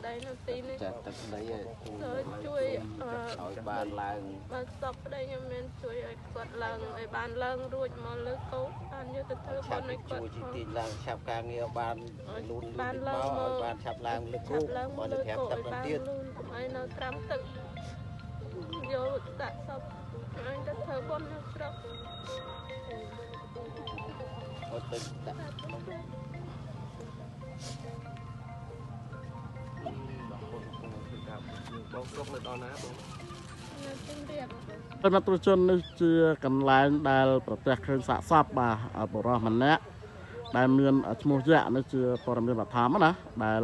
đây nó tí này chặt tập đấy chui hỏi bàn làng mà sập đây nhưng mình chui ở quạt làng ở bàn làng ruột mà lỡ cố ăn như từ thơ bọn này quạt chui làng chạp ca nghe bàn luôn bàn làng mà bàn chạp làng lực cũ bọn nó thép tập đầu tiên ai nó cắm tự vô tạ sập anh đã thơ bọn nó sập có tự tạ Tôi mà tôi chânនេះជាកន្លែងដែលប្រទេសឃើញសាកសពបាទបរិសម្នាក់ដែលមានឈ្មោះយៈនេះជាព័ត៌មានបឋមណាដែល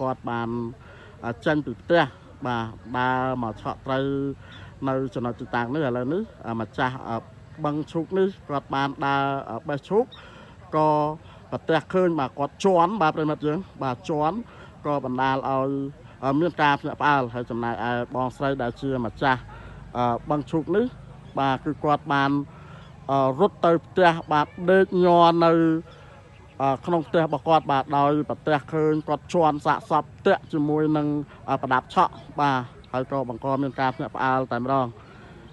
គាត់បានចេញពីផ្ទះបាទដើរមកឆក់ត្រូវនៅចំណុចទីតាំងនេះឥឡូវនេះម្ចាស់បឹងឈូកនេះគាត់បានដើរបេះឈូកក៏ប្រទេសឃើញបាទគាត់ជន់បាទប្រិមិត្តយើងបាទជន់ក៏បណ្ដាលឲ្យមានការភ្ញាក់ផ្អើលហើយចំណែកឯបងស្រីដែលជាម្ចាស់បឹងឈូកនេះបាទគឺគាត់បានរត់ទៅផ្ទះបាទដេកញ័រនៅក្នុងផ្ទះរបស់គាត់បាទដោយប្រទេសឃើញគាត់ជន់សាកសពផ្ទះជាមួយនឹងប្រដាប់ឆក់បាទហើយក៏បង្កមានការភ្ញាក់ផ្អើលតែម្ដង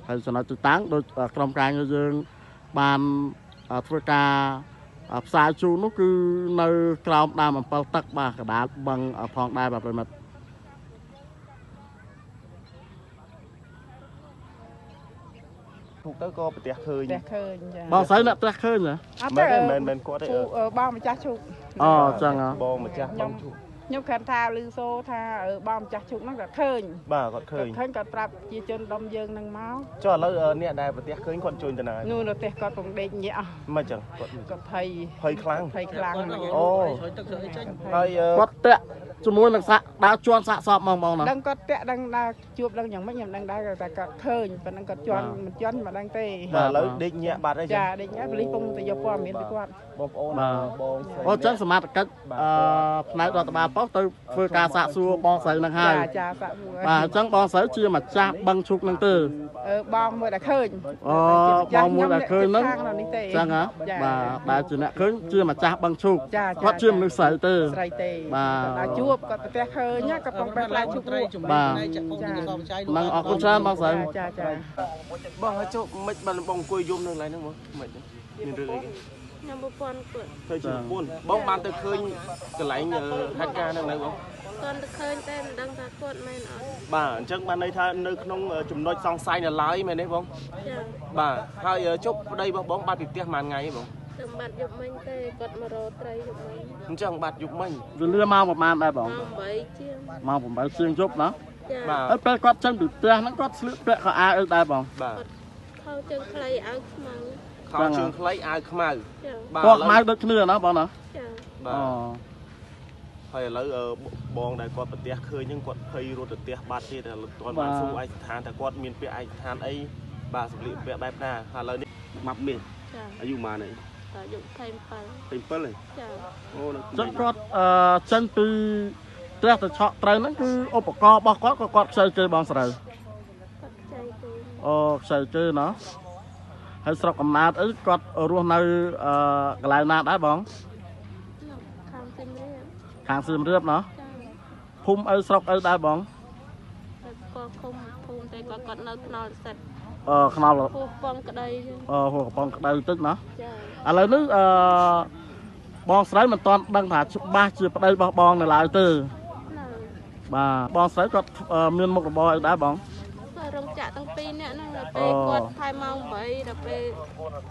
ហើយចំណុចទីតាំងដោយក្រុមការងារយើងបានធ្វើការផ្សាយជូននោះគឺនៅក្រោមដើមអំពិលទឹកបាទកណ្ដាលបឹងផងដែរបាទប្រិមិត្តទៅក៏ប្រទេសឃើញចាបងស្រីអ្នកផ្ទះឃើញហ៎មិនគាត់ទេបងម្ចាស់ឈូកអូចឹងហ៎បងម្ចាស់បងឈូកខ្ញុំគាត់ថាឮសូថាបងម្ចាស់ឈូកហ្នឹងគាត់ឃើញបាទគាត់ឃើញគាត់ប្រាប់ជាជនដុំយើងនឹងមកចុះឥឡូវអ្នកដែលប្រទេសឃើញគាត់ជួយទៅណានោះនៅផ្ទះគាត់កំដេកញាក់មិនចឹងគាត់ភ័យខ្លាំងអូហើយគាត់តាក់ជាមួយនឹងសាក់ដើរជន់សាក់សពមកណាដឹងគាត់តាក់ដឹងដើរជួបដឹងយ៉ាងម៉េចខ្ញុំដឹងដែរតែគាត់ឃើញប៉ុណ្ណឹងគាត់ជន់មិនជន់មិនដឹងទេបាទឥឡូវដេកញាក់បាត់ហើយចាដេកញាក់ប៉ូលីសពុំទៅយកព័ត៌មានពីគាត់បងប្អូនបងស្រីអូចឹងសមត្ថកិច្ចផ្នែករដ្ឋបាលប៉ុស្តិ៍ទៅធ្វើការសាកសួរបងស្រីនឹងហើយចាសាកសួរបាទអញ្ចឹងបងស្រីជាម្ចាស់បឹងឈុកនឹងទេបងមួយដែលឃើញអូបងមួយដែលឃើញហ្នឹងចឹងហ៎បាទដែលជាអ្នកឃើញជាម្ចាស់បឹងឈុកគាត់ជាមនុស្សស្រីទេបាទដល់ជួបគាត់ប្រទះឃើញគាត់កំបេះផ្លែឈុកបាទនឹងអរគុណច្រើនបងស្រីចាបងឲ្យជប់មិនបានបងអង្គុយយំនៅកន្លែងហ្នឹងមកមិនមានរឿងអីខ្ញុំប្រពន្ធគាត់ទៅជាប្រពន្ធបងបានទៅឃើញកន្លែងហេតុការណ៍ហ្នឹងនៅបងគាត់ទៅឃើញតែមិនដឹងថាគាត់មែនអត់បាទអញ្ចឹងបានន័យថានៅក្នុងចំណុចសង្ស័យនៅឡើយមែនទេបងចាបាទហើយជប់ប្តីរបស់បងបាត់ពីផ្ទះប៉ុន្មានថ្ងៃបងទៅបាត់យប់មិញទេគាត់មករកត្រីយប់មិញអញ្ចឹងបាត់យប់មិញវេលាម៉ោងប្រហែលដែរបង8ជាងម៉ោង8ជាងយប់ណាបាទហើយពេលគាត់ចេញពីផ្ទះហ្នឹងគាត់ស្លៀកពាក់ខោអាវអីដែរបងបាទខោជើងខ្លីអាវខ្មៅខោជើងខ្លីអាវខ្មៅបាទពណ៌ខ្មៅដូចគ្នាណាបងណាចាបាទហើយឥឡូវបងដែលគាត់ប្រទះឃើញហ្នឹងគាត់ភ័យរត់ទៅផ្ទះបាត់ទៀតហើយគាត់បានសួរឯកស្ថានថាគាត់មានពាក្យឯកស្ថានអីបាទសម្លៀកបំពាក់បែបណាហើយឥឡូវនេះម៉ាប់មាសអាយុប៉ុន្មានហើយអាយុ27ទេចាអូចឹងគាត់ចេញពីផ្ទះទៅឆក់ត្រូវហ្នឹងគឺឧបករណ៍របស់គាត់ក៏គាត់ខ្ចីគេបងស្រីអូខ្ចីគេណាហើយស្រុកកំណើតអីគាត់រស់នៅកន្លែងណាដែរបងខាងសៀមរាបណាភូមិអីស្រុកអីដែរបងគាត់ភូមិតែគាត់នៅខ្នល់សិតខ្នល់ហួសកំក្តីហួសកំក្តីតិចណាចាឥឡូវនេះបងស្រីមិនទាន់ដឹងថាច្បាស់ជាប្តីរបស់បងនៅឡើយទេបាទបងស្រីគាត់មានមុខរបរអីដែរបងរោងចក្រទាំងពីរនាក់ហ្នឹងដល់ពេលគាត់ថែម៉ោង8ដល់ពេល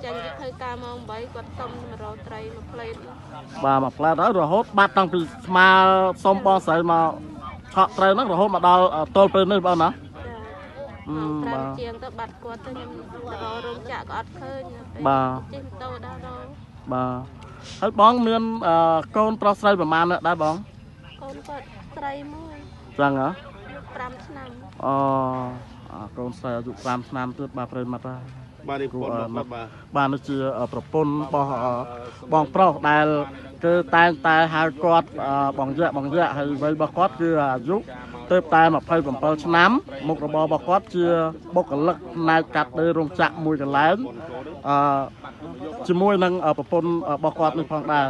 ចាញ់ទៅធ្វើការម៉ោង8គាត់សុំមករកត្រីមួយផ្លេតបាទមួយផ្លែតហើយរហូតបាត់តាំងពីស្មាសុំបងស្រីមកឆក់ត្រីហ្នឹងរហូតមកដល់ទល់ពេលនេះបងណាបាទជាងទៅបាត់គាត់ទៅខ្ញុំទៅរោងចក្រក៏អត់ឃើញបាទជិះម៉ូតូដល់បាទហើយបងមានកូនប្រុសស្រីប្រហែលនាក់ដែរបងកូនគាត់ស្រីមួយចឹងហ៎5ឆ្នាំកូនស្រីអាយុ5ឆ្នាំទៀតបាទប្រិមត្តបាទនេះបាទនេះជាប្រពន្ធរបស់បងប្រុសដែលគឺតែងតែហៅគាត់បងយៈហើយវ័យរបស់គាត់គឺអាយុទៅតែ27ឆ្នាំមុខរបររបស់គាត់ជាបុគ្គលិកផ្នែកកាត់ដេររោងចក្រមួយកន្លែងជាមួយនឹងប្រពន្ធរបស់គាត់នេះផងដែរ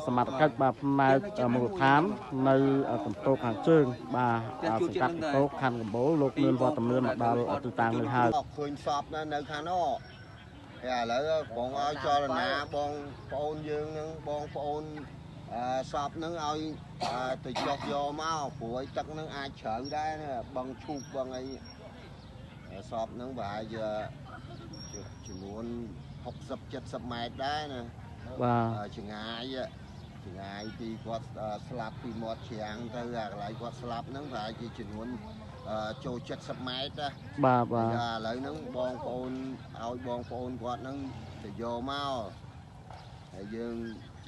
សមត្ថកិច្ចបាទផ្នែកមូលដ្ឋាននៅកំពតខាងជើងបាទសង្កាត់កំពតខណ្ឌកំពូលលោកមានវត្តមានមកដល់ទីតាំងនេះហើយឃើញសពនៅខាងនោះឥឡូវបងឲ្យចលនាបងប្អូនយើងនឹងបងប្អូនសពនឹងឲ្យទៅចុះយកមកព្រោះទឹកនឹងអាចជ្រៅដែរបឹងឈូកបឹងអីសពនឹងប្រហែលជាចំនួន60-70 ម៉ែត្រដែរណាបាទចម្ងាយពីគាត់ស្លាប់ពីមាត់ច្រាំងទៅកន្លែងគាត់ស្លាប់ហ្នឹងប្រហែលជាចំនួនចូល70 ម៉ែត្របាទឥឡូវហ្នឹងបងប្អូនឲ្យបងប្អូនគាត់ហ្នឹងទៅយកមកហើយយើង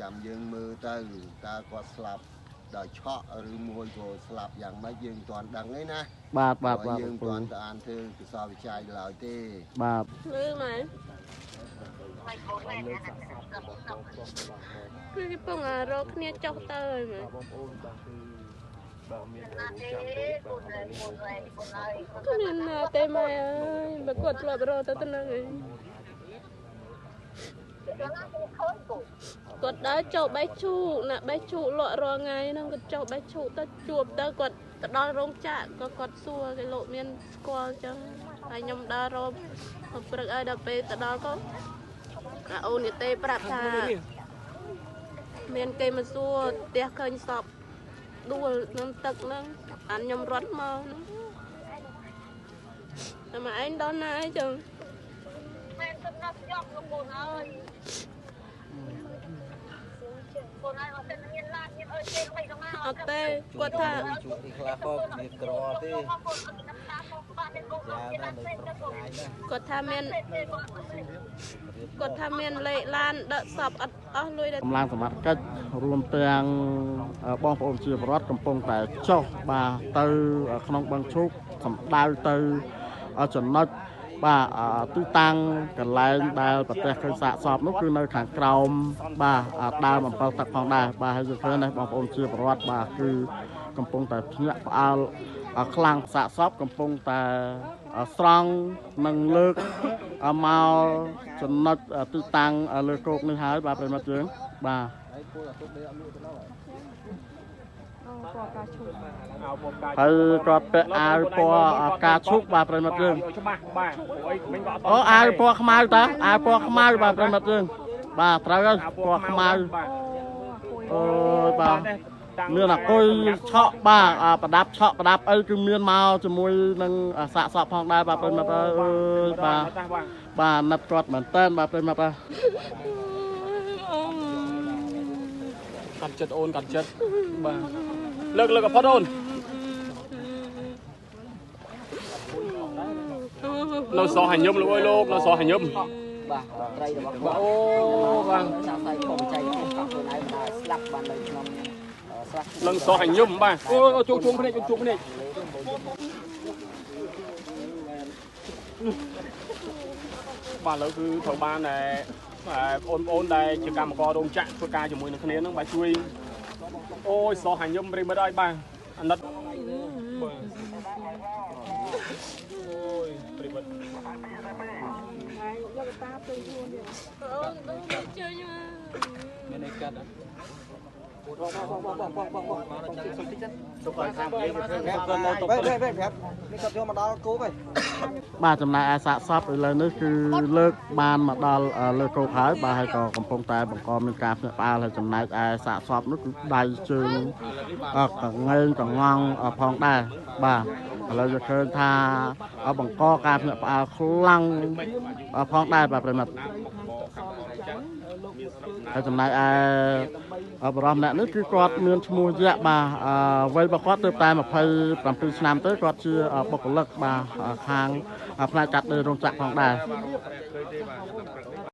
ចាំយើងមើលទៅតើគាត់ស្លាប់ដោយឆក់ឬមួយក៏ស្លាប់យ៉ាងម៉េចយើងមិនទាន់ដឹងទេណាបាទយើងមិនទាន់ទៅអានធ្វើកសលវិច័យឡើយទេបាទមើលមែនគឺគេពងរកគ្នាចុះទៅហើយមើលបងប្អូនបាទគឺបើមានចាំទេគាត់មានណាទេម៉ែអើយបើគាត់ធ្លាប់រកទៅទៅនឹងឯងគាត់ដើរចូលបេះឈូកណាបេះឈូកលក់រាល់ថ្ងៃហ្នឹងគាត់ចូលបេះឈូកទៅជួបទៅគាត់ទៅដល់រោងចក្រក៏គាត់សួរគេលោកមានស្គាល់ចឹងហើយខ្ញុំដើររកព្រឹកឲ្យដល់ពេលទៅដល់ក៏អូននេះទេប្រាប់ថាមានគេមកសួរផ្ទះឃើញសពដួលនឹងទឹកហ្នឹងអានខ្ញុំរត់មកហ្នឹងតែមកឯងដល់ណាអីចឹងមែនទៅណាប់យកលោកបងអើយបងអើយអត់ទៅមានឡានមានអើយទេមិនទៅមកអត់ទេគាត់ថាជួបទីខ្លះក៏វាក្រទេគាត់ថាមានលេខឡានដឹកសពអត់អស់លុយដែរកម្លាំងសមត្ថកិច្ចរួមទាំងបងប្អូនជាពលរដ្ឋកំពុងតែចុះបាទទៅក្នុងបឹងឈូកសម្ដៅទៅចំណុចបាទទីតាំងកន្លែងដែលប្រទេសឃើញសាកសពនោះគឺនៅខាងក្រោមបាទដើមអំពិលទឹកផងដែរបាទហើយយើងឃើញបងប្អូនជាពលរដ្ឋបាទគឺកំពុងតែភ្ញាក់ផ្អើលខ្លាំងសាកសពកំពុងតែស្រង់និងលើកមកចំណុចទីតាំងលើគោកនេះហើយបាទប្រិមត្តយើងបាទហើយគាត់ពាក់អាវពណ៌ការឈុកបាទប្រិមត្តយើងច្បាស់បាទអូអាវពណ៌ខ្មៅតាអាវពណ៌ខ្មៅបាទប្រិមត្តយើងបាទត្រូវហើយពណ៌ខ្មៅអូយបាទមានអាគុយឆក់បាទប្រដាប់ឆក់ប្រដាប់អីគឺមានមកជាមួយនឹងសាកសពផងដែរបាទប្រិមត្តអើយបាទណាត់គាត់មែនតើបាទប្រិមត្តកាត់ចិត្តអូនកាត់ចិត្តបាទលើកអផុតអូននៅសោះហញឹមលោកអើយលោកនៅសោះហញឹមបាទត្រីរបស់បាទអូបាទចាំតែកុំចៃខ្លួនឯងមិនដែរស្លាប់បាននៅក្នុងនឹងសោះហញឹមបាទអូជួងភ្នែកជួងភ្នែកបាទឥឡូវគឺត្រូវបានតែបងប្អូនដែលជាកម្មកររោងចក្រធ្វើការជាមួយនឹងគ្នានឹងបាទជួយអូយសោះហញឹមប្រិមិត្តឲ្យបាទអាណិតអូយប្រិមិត្តយកតាទៅខ្លួនអូនទៅជើញមានអីកាត់បាទចំណែកឯសាកសពឥឡូវនេះគឺលើកបានមកដល់លើគោកហើយបាទហើយក៏កំពុងតែបង្កមានការភ្ញាក់ផ្អើលហើយចំណែកឯសាកសពនោះគឺដៃជើងកងែងកងងផងដែរបាទឥឡូវយើងឃើញថាបង្កការភ្ញាក់ផ្អើលខ្លាំងផងដែរបាទប្រិមត្តហើយចំណែកឯបរិមម្នាក់នេះគឺគាត់មានឈ្មោះយៈបាទវ័យរបស់គាត់ទៅតែ27ឆ្នាំទៅគាត់ជាបុគ្គលិកបាទខាងផ្នែកកាត់ដេររោងចក្រផងដែរ